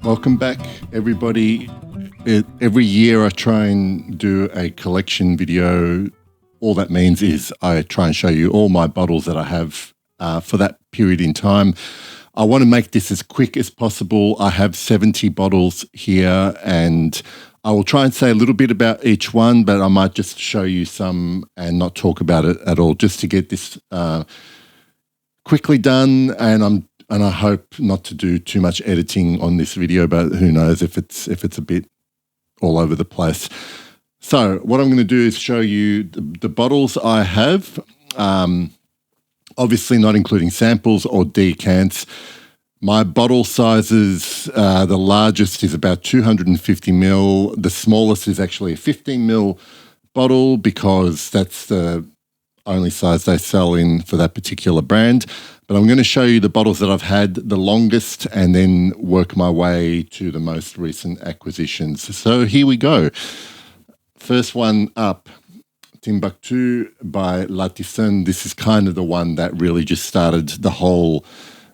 Welcome back, everybody. Every year I try and do a collection video. All that means is I try and show you all my bottles that I have for that period in time. I want to make this as quick as possible. I have 70 bottles here, and I will try and say a little bit about each one, but I might just show you some and not talk about it at all, just to get this quickly done. And I hope not to do too much editing on this video, but who knows if it's a bit all over the place. So what I'm going to do is show you the bottles I have, obviously not including samples or decants. My bottle sizes, the largest is about 250 ml. The smallest is actually a 15 ml bottle because that's the only size they sell in for that particular brand. But I'm going to show you the bottles that I've had the longest and then work my way to the most recent acquisitions. So here we go. First one up, Timbuktu by Latison. This is kind of the one that really just started the whole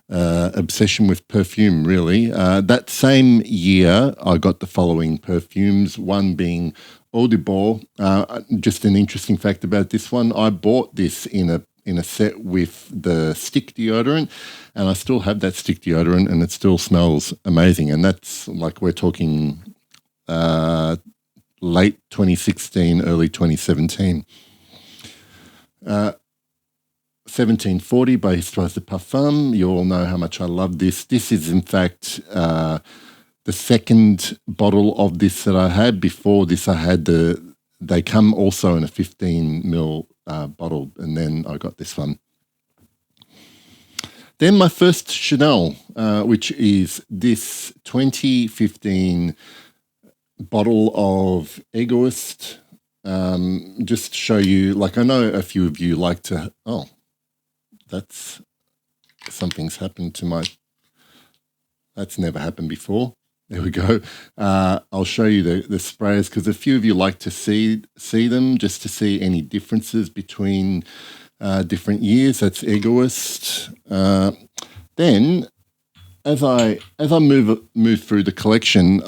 obsession with perfume, really. That same year, I got the following perfumes, one being Eau de Bois. Just an interesting fact about this one, I bought this in a set with the stick deodorant, and I still have that stick deodorant and it still smells amazing. And that's like, we're talking late 2016, early 2017. 1740 by Histoire de Perfume. You all know how much I love this. This is in fact the second bottle of this that I had. Before this I had they come also in a 15 ml bottle, and then I got this one. Then my first Chanel, which is this 2015 bottle of Egoist. Just to show you, like, I know a few of you like to, that's, something's happened to my, that's never happened before. There we go. I'll show you the sprays because a few of you like to see them, just to see any differences between different years. That's Egoist. Then, as I move through the collection,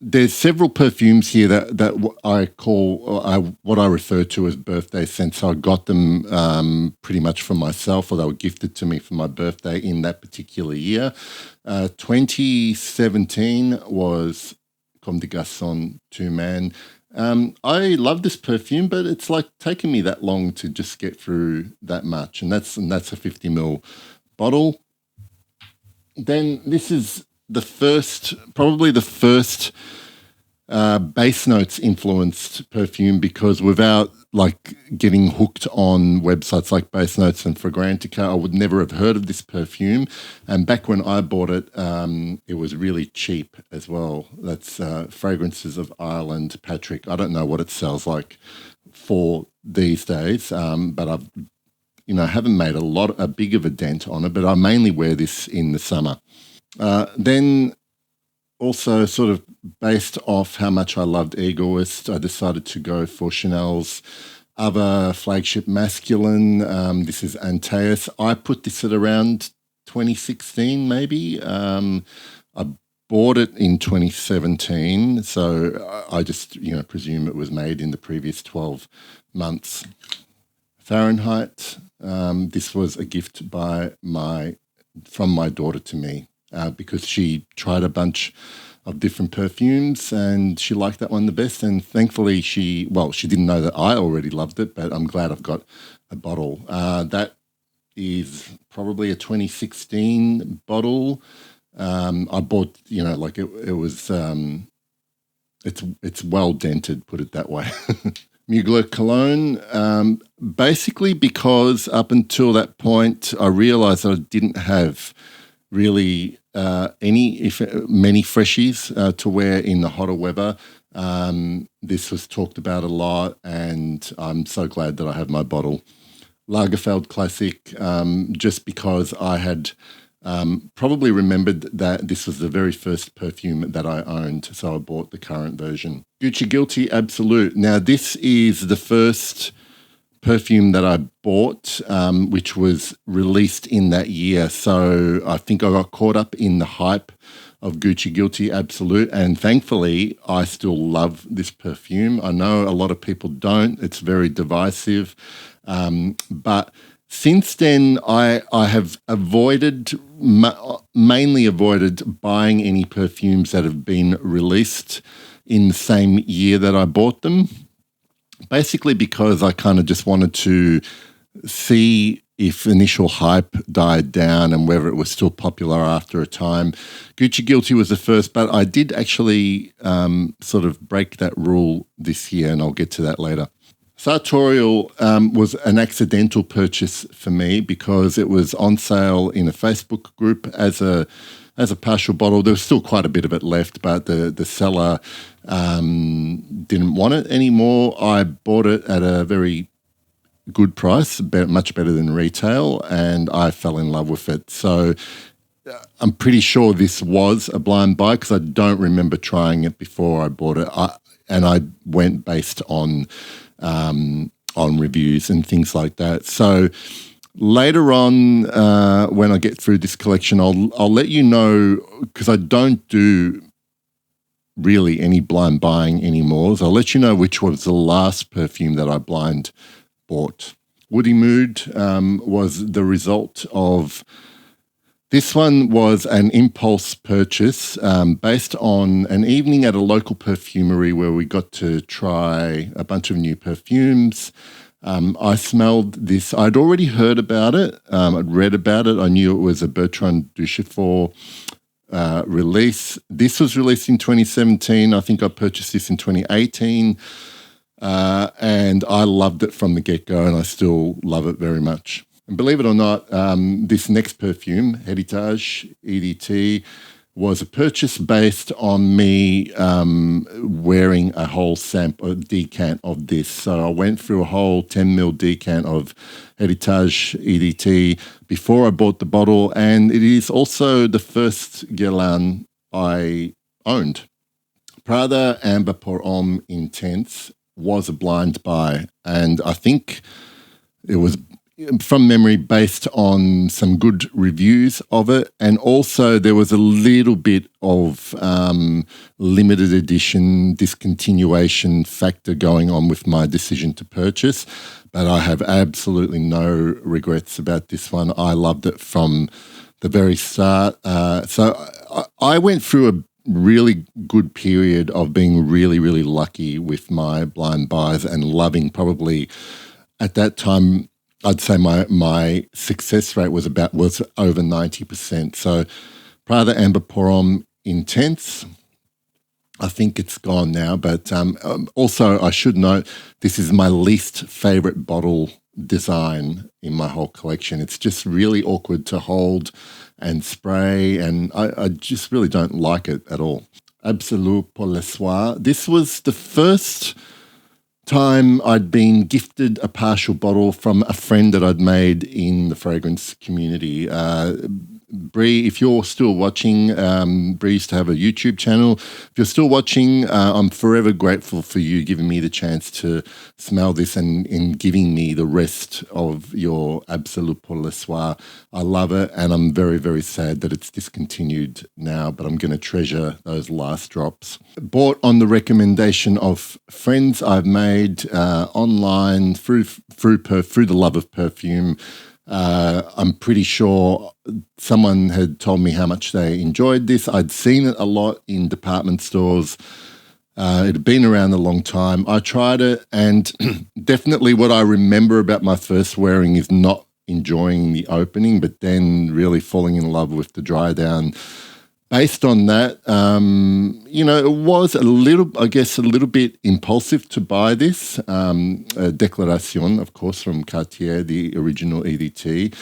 there's several perfumes here that I call, what I refer to as birthday scents. So I got them pretty much from myself, or they were gifted to me for my birthday in that particular year. 2017 was Comme des Garçons 2-Man. I love this perfume, but it's like taking me that long to just get through that much. And that's a 50 ml bottle. Then this is probably the first base notes influenced perfume, because without like getting hooked on websites like Base Notes and Fragrantica, I would never have heard of this perfume. And back when I bought it, it was really cheap as well. That's Fragrances of Ireland, Patrick. I don't know what it sells like for these days, but I've haven't made a big of a dent on it, but I mainly wear this in the summer. Then also sort of based off how much I loved Egoist, I decided to go for Chanel's other flagship masculine. This is Antaeus. I put this at around 2016 maybe. I bought it in 2017, so I just presume it was made in the previous 12 months. Fahrenheit. This was a gift from my daughter to me. Because she tried a bunch of different perfumes and she liked that one the best. And thankfully she didn't know that I already loved it, but I'm glad I've got a bottle. That is probably a 2016 bottle. I bought, it was, it's well dented, put it that way. Mugler Cologne, basically because up until that point, I realized that I didn't have really many freshies to wear in the hotter weather. This was talked about a lot, and I'm so glad that I have my bottle. Lagerfeld Classic, just because I had probably remembered that this was the very first perfume that I owned, so I bought the current version. Gucci Guilty Absolute. Now, this is the first perfume that I bought, which was released in that year. So I think I got caught up in the hype of Gucci Guilty Absolute, and thankfully I still love this perfume. I know a lot of people don't. It's very divisive, but since then I have mainly avoided buying any perfumes that have been released in the same year that I bought them, basically because I kind of just wanted to see if initial hype died down and whether it was still popular after a time. Gucci Guilty was the first, but I did actually sort of break that rule this year, and I'll get to that later. Sartorial was an accidental purchase for me because it was on sale in a Facebook group as a partial bottle. There was still quite a bit of it left, but the seller didn't want it anymore. I bought it at a very good price, much better than retail, and I fell in love with it. So I'm pretty sure this was a blind buy because I don't remember trying it before I bought it. And I went based on reviews and things like that. So later on, when I get through this collection, I'll let you know, because I don't do really any blind buying anymore. So I'll let you know which was the last perfume that I blind bought. Woody Mood was the result of. This one was an impulse purchase based on an evening at a local perfumery where we got to try a bunch of new perfumes. I smelled this. I'd already heard about it. I'd read about it. I knew it was a Bertrand Duchefort release. This was released in 2017. I think I purchased this in 2018. And I loved it from the get-go, and I still love it very much. And believe it or not, this next perfume, Heritage EDT, was a purchase based on me wearing a whole decant of this. So I went through a whole 10 ml decant of Heritage EDT before I bought the bottle, and it is also the first Guerlain I owned. Prada Amber Pour Homme Intense was a blind buy, and I think it was, from memory, based on some good reviews of it, and also there was a little bit of limited edition discontinuation factor going on with my decision to purchase, but I have absolutely no regrets about this one. I loved it from the very start. So I went through a really good period of being really, really lucky with my blind buys and loving, probably at that time, I'd say my success rate was over 90%. So Prada Amber Pour Homme Intense, I think it's gone now, but also I should note this is my least favorite bottle design in my whole collection. It's just really awkward to hold and spray, and I just really don't like it at all. Absolute pour le soir. This was the first time I'd been gifted a partial bottle from a friend that I'd made in the fragrance community. Bree, if you're still watching, Bree used to have a YouTube channel. If you're still watching, I'm forever grateful for you giving me the chance to smell this and giving me the rest of your Absolute pour le soir. I love it, and I'm very, very sad that it's discontinued now, but I'm going to treasure those last drops. Bought on the recommendation of friends I've made online through the love of perfume. I'm pretty sure someone had told me how much they enjoyed this. I'd seen it a lot in department stores. It had been around a long time. I tried it, and definitely what I remember about my first wearing is not enjoying the opening, but then really falling in love with the dry down. Based on that, it was a little bit impulsive to buy this. Declaration, of course, from Cartier, the original EDT.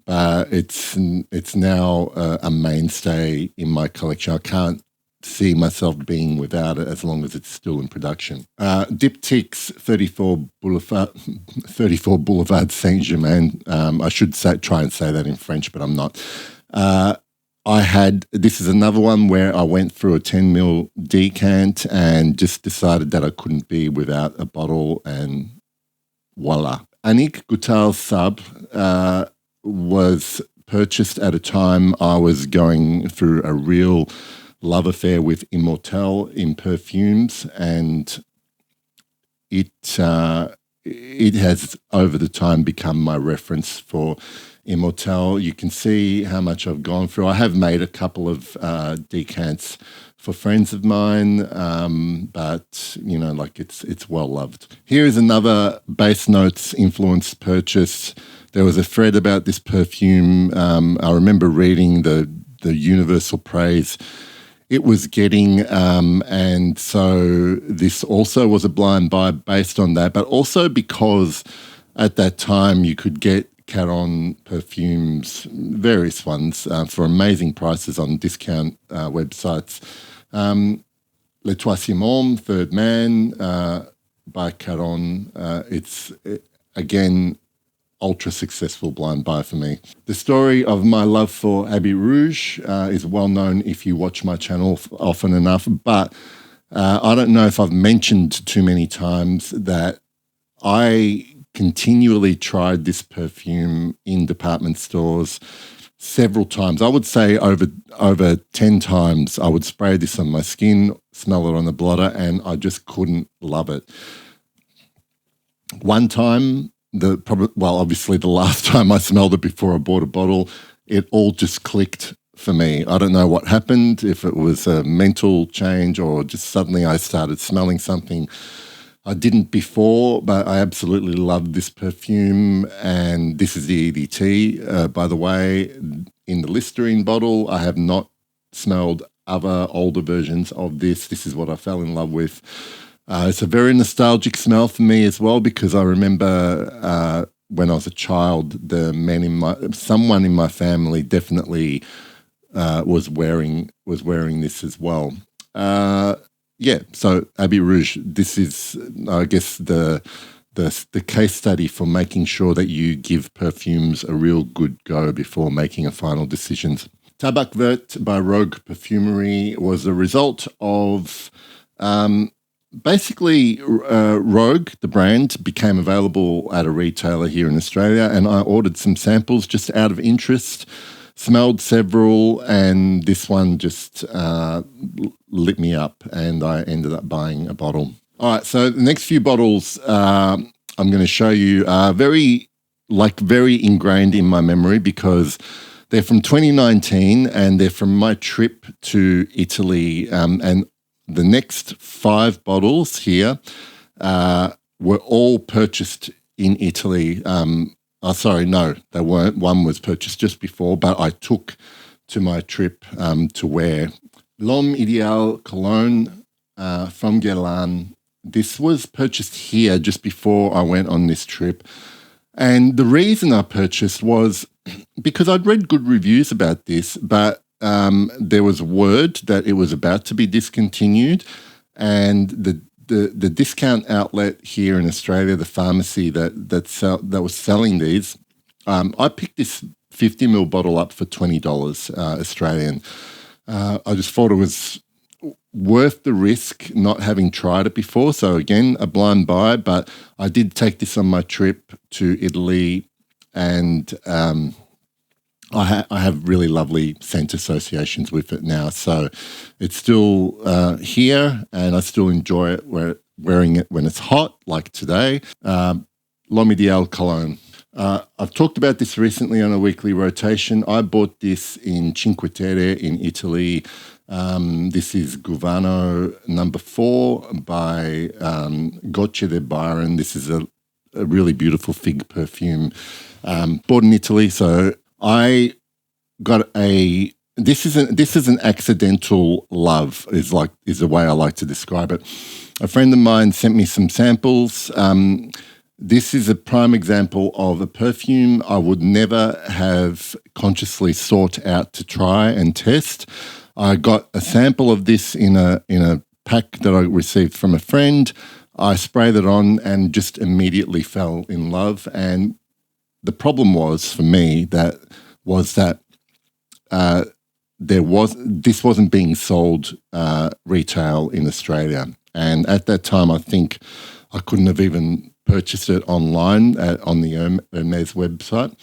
It's now a mainstay in my collection. I can't see myself being without it as long as it's still in production. Diptyque's 34 Boulevard Saint-Germain. I should try and say that in French, but I'm not. This is another one where I went through a 10 ml decant and just decided that I couldn't be without a bottle, and voila. Anik Goutal Sub was purchased at a time I was going through a real love affair with Immortelle in perfumes, and it has over the time become my reference for Immortelle. You can see how much I've gone through. I have made a couple of decants for friends of mine, but like it's well loved. Here is another Base Notes influenced purchase. There was a thread about this perfume. I remember reading the universal praise it was getting, and so this also was a blind buy based on that, but also because at that time you could get Caron perfumes, various ones, for amazing prices on discount websites. Le Troisième Homme, Third Man, by Caron. Again, ultra successful blind buy for me. The story of my love for Abbey Rouge is well known if you watch my channel often enough, but I don't know if I've mentioned too many times that I continually tried this perfume in department stores several times. I would say over 10 times I would spray this on my skin, smell it on the blotter, and I just couldn't love it. One time, obviously the last time I smelled it before I bought a bottle, it all just clicked for me. I don't know what happened, if it was a mental change or just suddenly I started smelling something I didn't before, but I absolutely loved this perfume. And this is the EDT, by the way, in the Listerine bottle. I have not smelled other older versions of this. This is what I fell in love with. It's a very nostalgic smell for me as well, because I remember when I was a child, someone in my family definitely was wearing this as well. So Abbey Rouge, this is, I guess, the case study for making sure that you give perfumes a real good go before making a final decision. Tabac Vert by Rogue Perfumery was a result of basically Rogue, the brand, became available at a retailer here in Australia, and I ordered some samples just out of interest. Smelled several, and this one just lit me up, and I ended up buying a bottle. All right, so the next few bottles I'm going to show you are very ingrained in my memory because they're from 2019 and they're from my trip to Italy. And the next 5 bottles here were all purchased in Italy. Sorry, no, they weren't. One was purchased just before, but I took to my trip to wear. L'Homme Ideal Cologne from Guerlain. This was purchased here just before I went on this trip. And the reason I purchased was because I'd read good reviews about this, but there was word that it was about to be discontinued, and the discount outlet here in Australia, the pharmacy that was selling these, I picked this 50ml bottle up for $20 Australian. I just thought it was worth the risk not having tried it before. So again, a blind buy, but I did take this on my trip to Italy, and I have really lovely scent associations with it now. So it's still here, and I still enjoy it wearing it when it's hot, like today. L'Homme Ideal Cologne. I've talked about this recently on a weekly rotation. I bought this in Cinque Terre in Italy. This is Guvano number 4 by Gocce de Byron. This is a really beautiful fig perfume. Bought in Italy, so I got this is an accidental love, is the way I like to describe it. A friend of mine sent me some samples. This is a prime example of a perfume I would never have consciously sought out to try and test. I got a sample of this in a pack that I received from a friend. I sprayed it on and just immediately fell in love. And the problem was for me that this wasn't being sold retail in Australia. And at that time, I think I couldn't have even purchased it online on the Hermes website.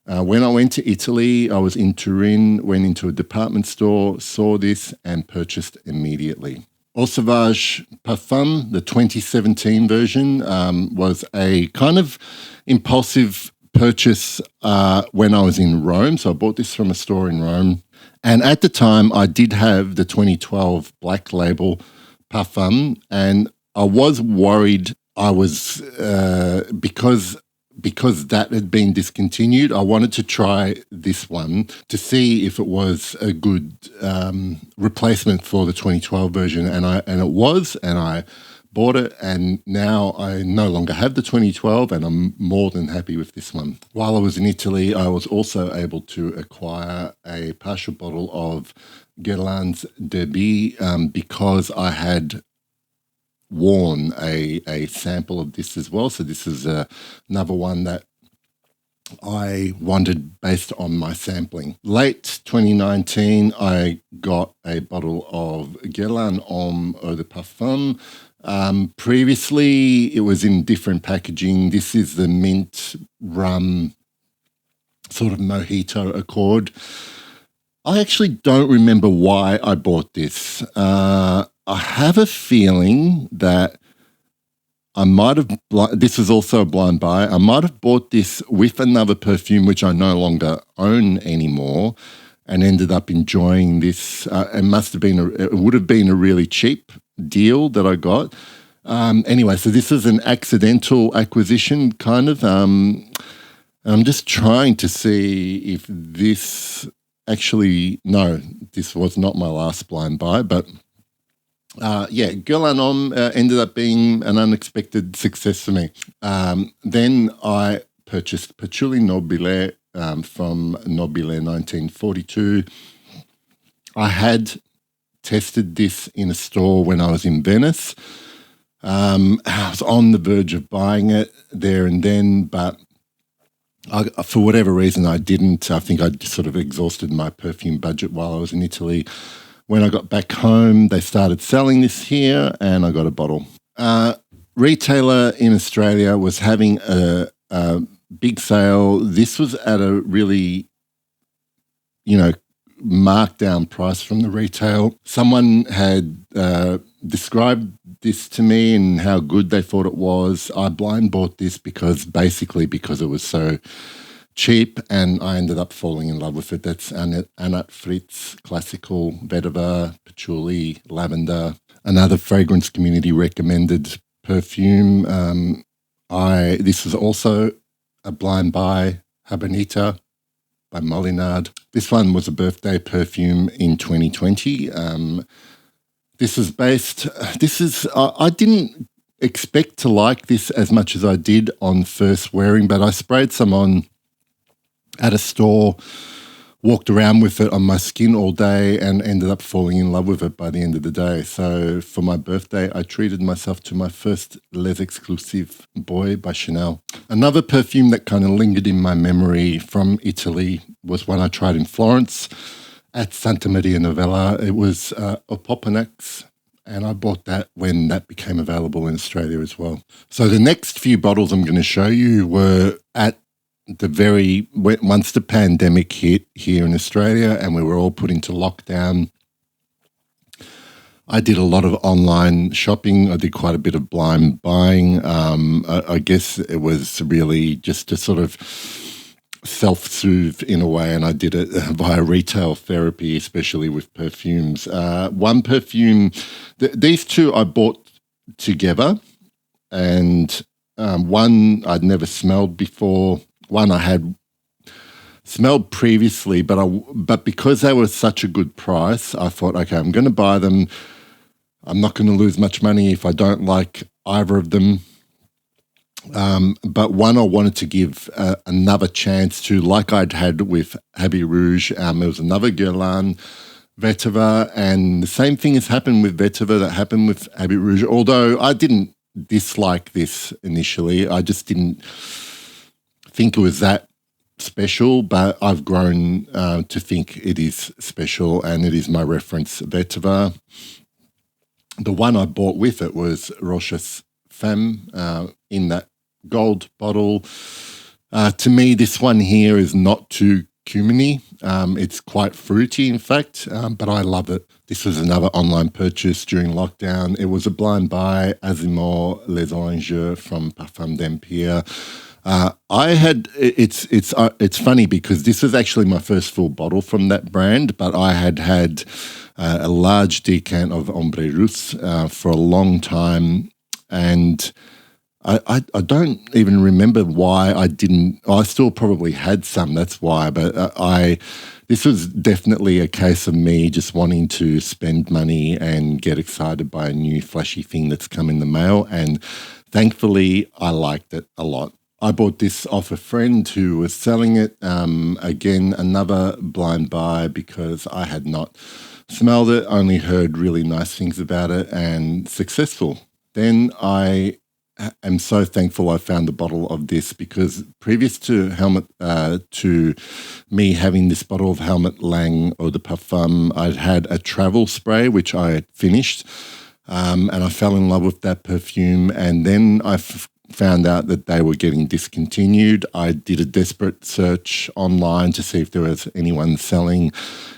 When I went to Italy, I was in Turin, went into a department store, saw this and purchased immediately. Eau Sauvage Parfum, the 2017 version, was a kind of impulsive purchase when I was in Rome. So I bought this from a store in Rome. And at the time, I did have the 2012 Black Label Parfum, and I was worried because that had been discontinued, I wanted to try this one to see if it was a good replacement for the 2012 version, and it was, and I bought it, and now I no longer have the 2012, and I'm more than happy with this one. While I was in Italy, I was also able to acquire a partial bottle of Guerlain's Derby because I had worn a sample of this as well. So this is another one that I wanted based on my sampling. Late 2019, I got a bottle of Guerlain Homme Eau de Parfum. Previously, it was in different packaging. This is the mint rum sort of mojito accord. I actually don't remember why I bought this. I have a feeling that I might have, this is also a blind buy, I might have bought this with another perfume which I no longer own anymore and ended up enjoying this. It would have been a really cheap deal that I got. Anyway, so this is an accidental acquisition kind of. I'm just trying to see if this this was not my last blind buy, but Guerlain Homme ended up being an unexpected success for me. Then I purchased Patchouli Nobile from Nobile 1942. I had tested this in a store when I was in Venice. I was on the verge of buying it there and then, but for whatever reason I didn't. I think I sort of exhausted my perfume budget while I was in Italy. When I got back home, they started selling this here, and I got a bottle. Retailer in Australia was having a big sale. This was at a really, markdown price from the retail. Someone had described this to me and how good they thought it was. I blind bought this because it was so cheap, and I ended up falling in love with it. That's Anat Fritz Classical Vetiver Patchouli Lavender, another fragrance community recommended perfume. This was also a blind buy, Habanita by Molinard. This one was a birthday perfume in 2020. I didn't expect to like this as much as I did on first wearing, but I sprayed some on at a store, walked around with it on my skin all day and ended up falling in love with it by the end of the day. So for my birthday, I treated myself to my first Les Exclusives Boy by Chanel. Another perfume that kind of lingered in my memory from Italy was one I tried in Florence at Santa Maria Novella. It was Opoponax, and I bought that when that became available in Australia as well. So the next few bottles I'm going to show you were at once the pandemic hit here in Australia and we were all put into lockdown. I did a lot of online shopping. I did quite a bit of blind buying. I guess it was really just to sort of self-soothe in a way, and I did it via retail therapy, especially with perfumes. One perfume, these two I bought together, and one I'd never smelled before. One I had smelled previously, but because they were such a good price, I thought, okay, I'm going to buy them. I'm not going to lose much money if I don't like either of them. But one I wanted to give another chance to, like I'd had with Habit Rouge. It was another Guerlain Vetiver, and the same thing has happened with Vetiver that happened with Habit Rouge. Although I didn't dislike this initially, I just didn't think it was that special, but I've grown to think it is special, and it is my reference Vetiver. The one I bought with it was Roche's Femme in that gold bottle. To me, this one here is not too cuminy. It's quite fruity, in fact, but I love it. This was another online purchase during lockdown. It was a blind buy, Azimor Les Oranges from Parfum d'Empire. It's funny because this was actually my first full bottle from that brand, but I had a large decant of Ombre Russe for a long time, and I don't even remember why I didn't. I still probably had some, that's why, but this was definitely a case of me just wanting to spend money and get excited by a new flashy thing that's come in the mail, and thankfully I liked it a lot. I bought this off a friend who was selling it. Again, another blind buy because I had not smelled it, only heard really nice things about it, and successful. Then I am so thankful I found a bottle of this because previous to to me having this bottle of Helmut Lang Eau de Parfum, I'd had a travel spray which I had finished, and I fell in love with that perfume. And then I found out that they were getting discontinued. I did a desperate search online to see if there was anyone selling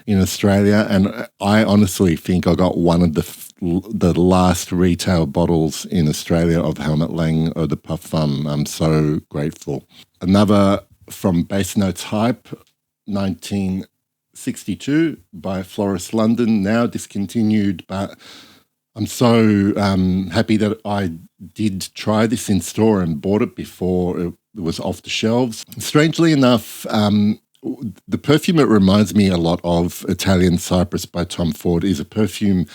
in Australia, and I honestly think I got one of the last retail bottles in Australia of Helmut Lang Eau de Parfum. I'm so grateful. Another from Base Notes Hype, 1962 by Florist London, now discontinued, but I'm so happy that I did try this in store and bought it before it was off the shelves. Strangely enough, the perfume it reminds me a lot of, Italian Cypress by Tom Ford, is a perfume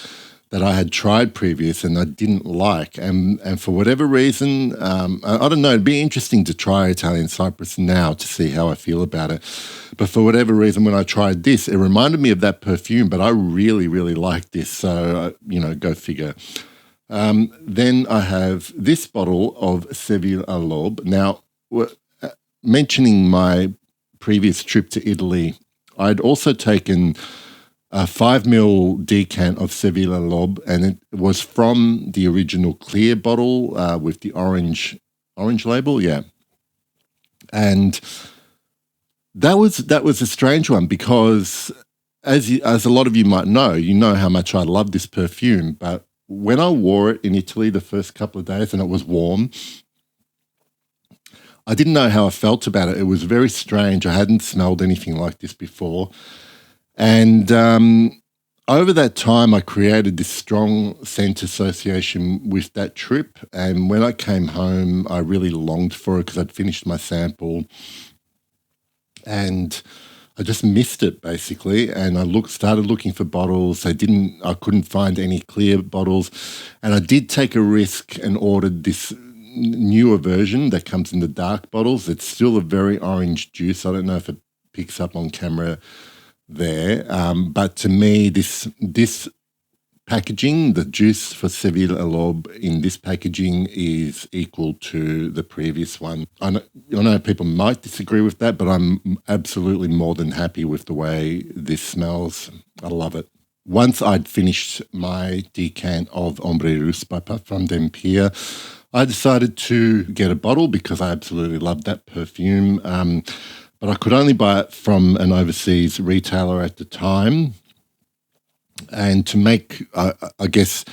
that I had tried previous and I didn't like. And for whatever reason, I don't know, it'd be interesting to try Italian Cypress now to see how I feel about it. But for whatever reason, when I tried this, it reminded me of that perfume, but I really, really liked this. So, go figure. Then I have this bottle of Seville à l'Aube. Now, mentioning my previous trip to Italy, I'd also taken a 5 ml decant of Seville à l'Aube, and it was from the original clear bottle with the orange label, yeah. And that was a strange one because, as a lot of you might know, you know how much I love this perfume. But when I wore it in Italy the first couple of days and it was warm, I didn't know how I felt about it. It was very strange. I hadn't smelled anything like this before. And over that time, I created this strong scent association with that trip. And when I came home, I really longed for it because I'd finished my sample. And I just missed it, basically. And I started looking for bottles. I couldn't find any clear bottles. And I did take a risk and ordered this newer version that comes in the dark bottles. It's still a very orange juice. I don't know if it picks up on camera there. But to me, this packaging, the juice for Seville à l'Aube in this packaging is equal to the previous one. I know people might disagree with that, but I'm absolutely more than happy with the way this smells. I love it. Once I'd finished my decant of Ombre Russe by Parfum d'Empire, I decided to get a bottle because I absolutely loved that perfume. But I could only buy it from an overseas retailer at the time. And to make, I guess,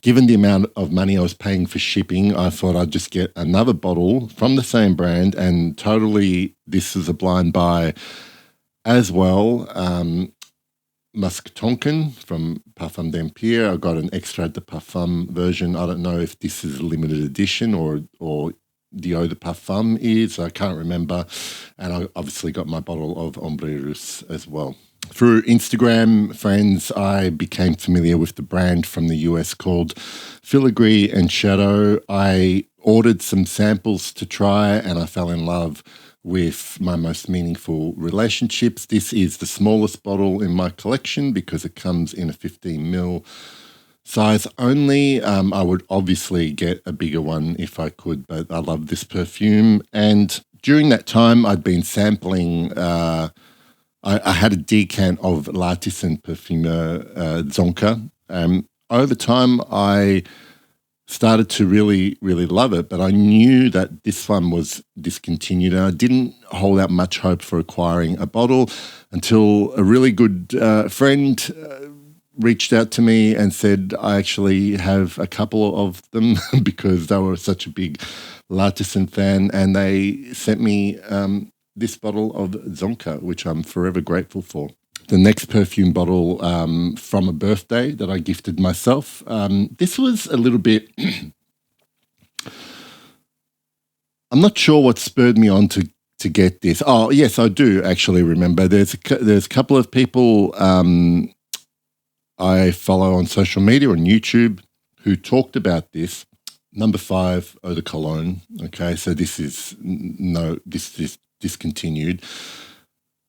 given the amount of money I was paying for shipping, I thought I'd just get another bottle from the same brand. And totally, this is a blind buy as well. Musc Tonkin from Parfum d'Empire. I got an Extrait de Parfum version. I don't know if this is a limited edition or the Eau de Parfum is. I can't remember. And I obviously got my bottle of Ombre Russe as well. Through Instagram friends, I became familiar with the brand from the US called Filigree and Shadow. I ordered some samples to try and I fell in love with my most meaningful relationships. This is the smallest bottle in my collection because it comes in a 15 ml size only. I would obviously get a bigger one if I could, but I love this perfume. And during that time, I'd been sampling... I had a decant of L'Artisan Parfumeur Zonka. Over time, I started to really, really love it, but I knew that this one was discontinued, and I didn't hold out much hope for acquiring a bottle until a really good friend reached out to me and said, I actually have a couple of them because they were such a big Lartisan fan, and they sent me this bottle of Zonka, which I'm forever grateful for. The next perfume bottle from a birthday that I gifted myself. This was a little bit... I'm not sure what spurred me on to get this. Oh, yes, I do actually remember. There's a couple of people I follow on social media, on YouTube, who talked about this. Number 5, Eau de Cologne. Okay, so this is discontinued.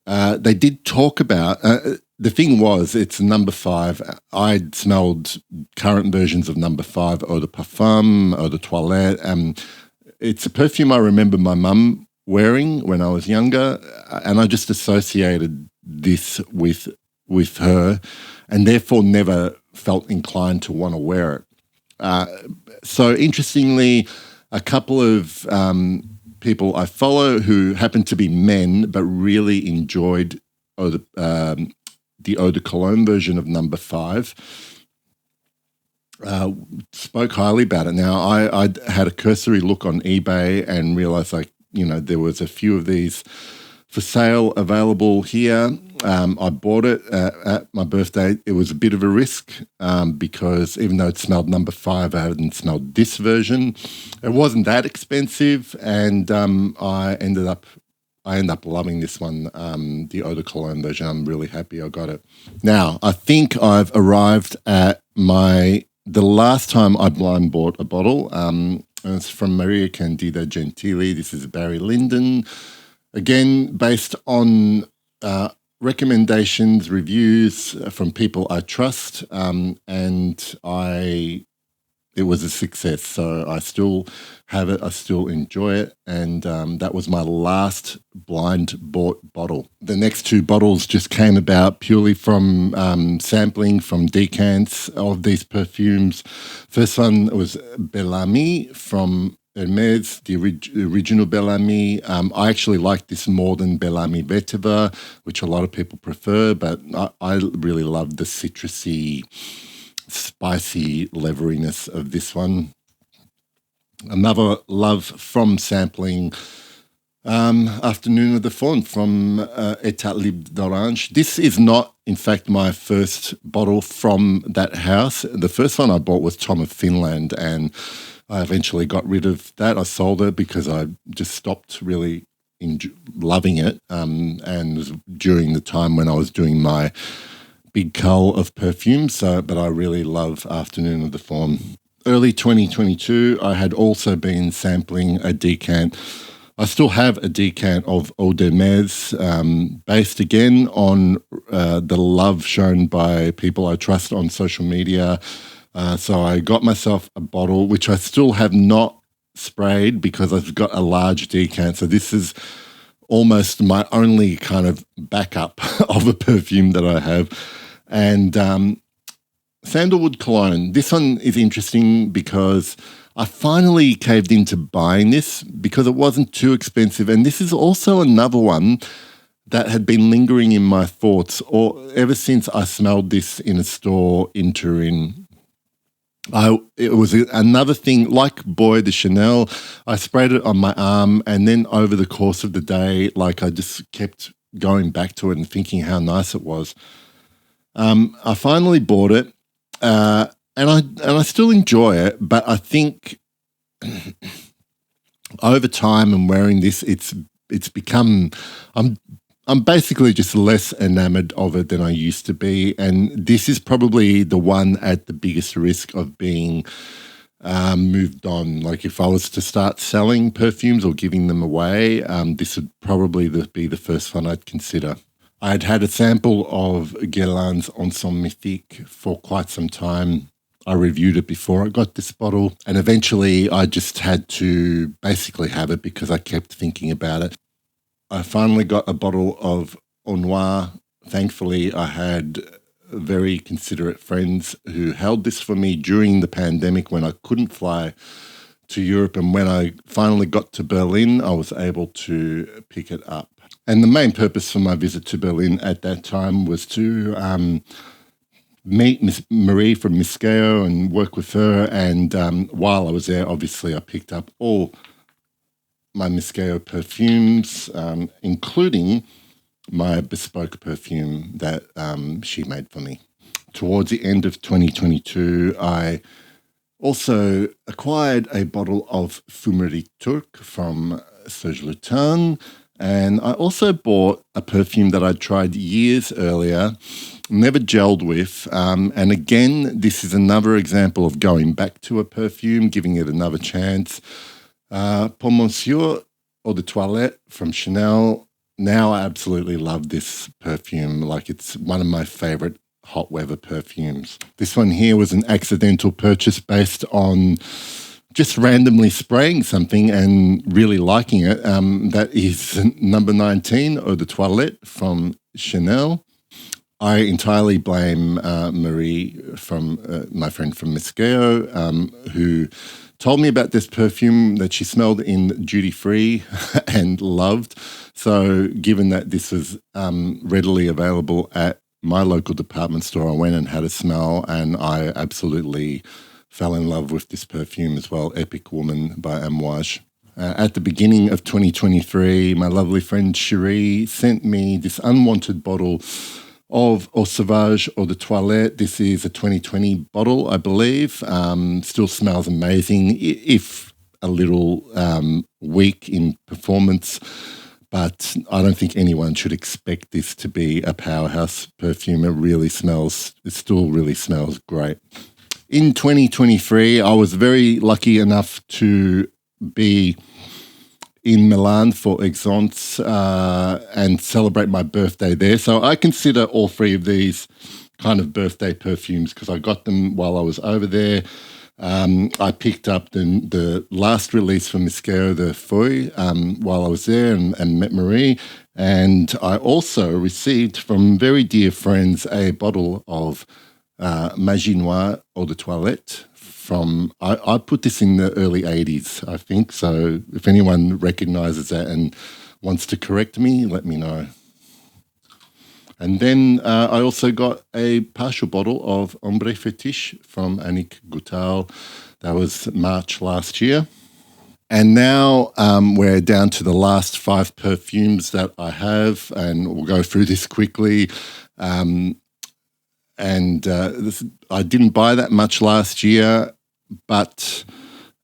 They did talk about, the thing was, it's number 5. I'd smelled current versions of number 5, Eau de Parfum, Eau de Toilette. It's a perfume I remember my mum wearing when I was younger, and I just associated this with her, and therefore never felt inclined to want to wear it. So interestingly, a couple of people I follow who happen to be men but really enjoyed the Eau de Cologne version of number 5 spoke highly about it. Now, I had a cursory look on eBay and realised, there was a few of these for sale available here. I bought it at my birthday. It was a bit of a risk because even though it smelled number 5, I hadn't smelled this version. It wasn't that expensive, and I ended up loving this one, the Eau de Cologne version. I'm really happy I got it. Now, I think I've arrived at the last time I blind bought a bottle. And it's from Maria Candida Gentili. This is Barry Lyndon. Again, based on recommendations, reviews from people I trust, and it was a success. So I still have it. I still enjoy it. And that was my last blind bought bottle. The next 2 bottles just came about purely from sampling from decants of these perfumes. First one was Bellamy from Hermes, the original Bellamy. I actually like this more than Bellamy Vetiver, which a lot of people prefer, but I really love the citrusy, spicy leveriness of this one. Another love from sampling, Afternoon of the Fawn from Etat Libre d'Orange. This is not, in fact, my first bottle from that house. The first one I bought was Tom of Finland, and I eventually got rid of that. I sold it because I just stopped really loving it, and it was during the time when I was doing my big cull of perfume. But I really love Afternoon of the Fawn. Early 2022, I had also been sampling a decant. I still have a decant of Eau de Mez, based again on the love shown by people I trust on social media. So I got myself a bottle, which I still have not sprayed because I've got a large decant. So this is almost my only kind of backup of a perfume that I have. And Sandalwood Cologne. This one is interesting because I finally caved into buying this because it wasn't too expensive. And this is also another one that had been lingering in my thoughts ever since I smelled this in a store in Turin. It was another thing, like Boy de Chanel. I sprayed it on my arm, and then over the course of the day, I just kept going back to it and thinking how nice it was. I finally bought it. And I still enjoy it, but I think over time and wearing this, it's become I'm basically just less enamored of it than I used to be, and this is probably the one at the biggest risk of being moved on. Like if I was to start selling perfumes or giving them away, this would probably be the first one I'd consider. I'd had a sample of Guerlain's Ensemble Mythique for quite some time. I reviewed it before I got this bottle, and eventually I just had to basically have it because I kept thinking about it. I finally got a bottle of Au Noir. Thankfully, I had very considerate friends who held this for me during the pandemic when I couldn't fly to Europe. And when I finally got to Berlin, I was able to pick it up. And the main purpose for my visit to Berlin at that time was to meet Miss Marie from Miskeo and work with her. And while I was there, obviously, I picked up all my Miskeo perfumes, including my bespoke perfume that she made for me. Towards the end of 2022, I also acquired a bottle of Fumerie Turc from Serge Lutens, and I also bought a perfume that I'd tried years earlier, never gelled with, and again, this is another example of going back to a perfume, giving it another chance. Pour Monsieur Eau de Toilette from Chanel. Now I absolutely love this perfume. Like, it's one of my favorite hot weather perfumes. This one here was an accidental purchase based on just randomly spraying something and really liking it. That is number 19 Eau de Toilette from Chanel. I entirely blame Marie, from my friend from Miskeo, who told me about this perfume that she smelled in duty-free and loved. So given that this was readily available at my local department store, I went and had a smell, and I absolutely fell in love with this perfume as well, Epic Woman by Amouage. At the beginning of 2023, my lovely friend Cherie sent me this unwanted bottle of Eau Sauvage Eau de Toilette. This is a 2020 bottle, I believe. Still smells amazing, if a little weak in performance, but I don't think anyone should expect this to be a powerhouse perfume. It still really smells great. In 2023, I was very lucky enough to be in Milan for Exance and celebrate my birthday there. So I consider all three of these kind of birthday perfumes because I got them while I was over there. I picked up the last release from Miskeo, the Feuille, while I was there and met Marie. And I also received from very dear friends a bottle of Magie Noire Eau de Toilette from, I put this in the early 80s, I think. So if anyone recognizes that and wants to correct me, let me know. And then I also got a partial bottle of Ombre Fetiche from Annick Goutal. That was March last year. And now we're down to the last 5 perfumes that I have, and we'll go through this quickly. I didn't buy that much last year, but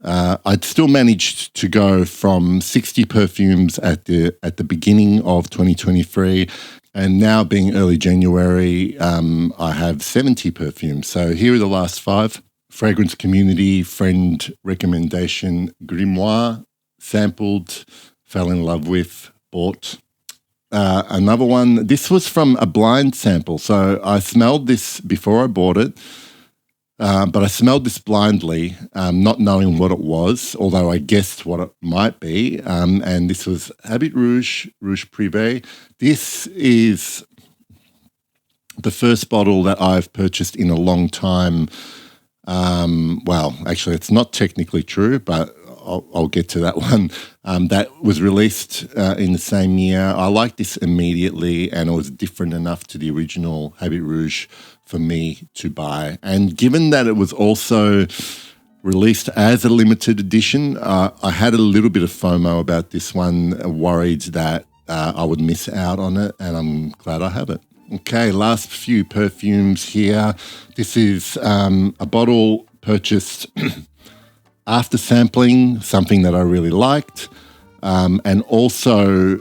I'd still managed to go from 60 perfumes at the beginning of 2023, and now being early January, I have 70 perfumes. So here are the last 5. Fragrance Community, friend recommendation, Grimoire, sampled, fell in love with, bought. Another one, this was from a blind sample. So I smelled this before I bought it, but I smelled this blindly, not knowing what it was, although I guessed what it might be. And this was Habit Rouge, Rouge Privé. This is the first bottle that I've purchased in a long time. Well, actually, it's not technically true, but I'll get to that one. That was released in the same year. I liked this immediately, and it was different enough to the original Habit Rouge for me to buy. And given that it was also released as a limited edition, I had a little bit of FOMO about this one, worried that I would miss out on it, and I'm glad I have it. Okay, last few perfumes here. This is a bottle purchased after sampling, something that I really liked, and also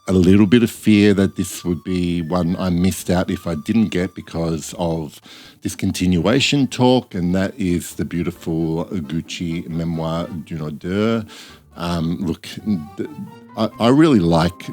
a little bit of fear that this would be one I missed out if I didn't get because of discontinuation talk, and that is the beautiful Gucci Memoire d'une Odeur. Look, I really like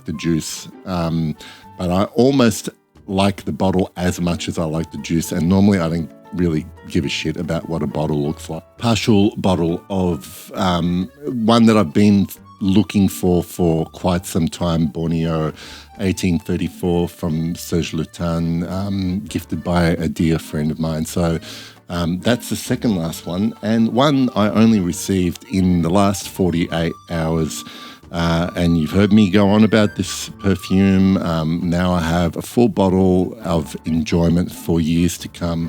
the juice, but I almost like the bottle as much as I like the juice, and normally I don't really give a shit about what a bottle looks like. Partial bottle of one that I've been looking for quite some time. Borneo, 1834 from Serge Lutin, gifted by a dear friend of mine. So that's the second last one, and one I only received in the last 48 hours. And you've heard me go on about this perfume. Now I have a full bottle of enjoyment for years to come.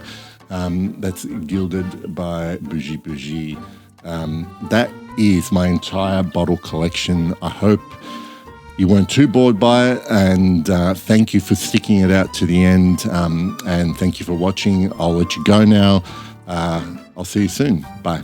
That's Gilded by Bougie Bougie. That is my entire bottle collection. I hope you weren't too bored by it, and thank you for sticking it out to the end, and thank you for watching. I'll let you go now. I'll see you soon. Bye.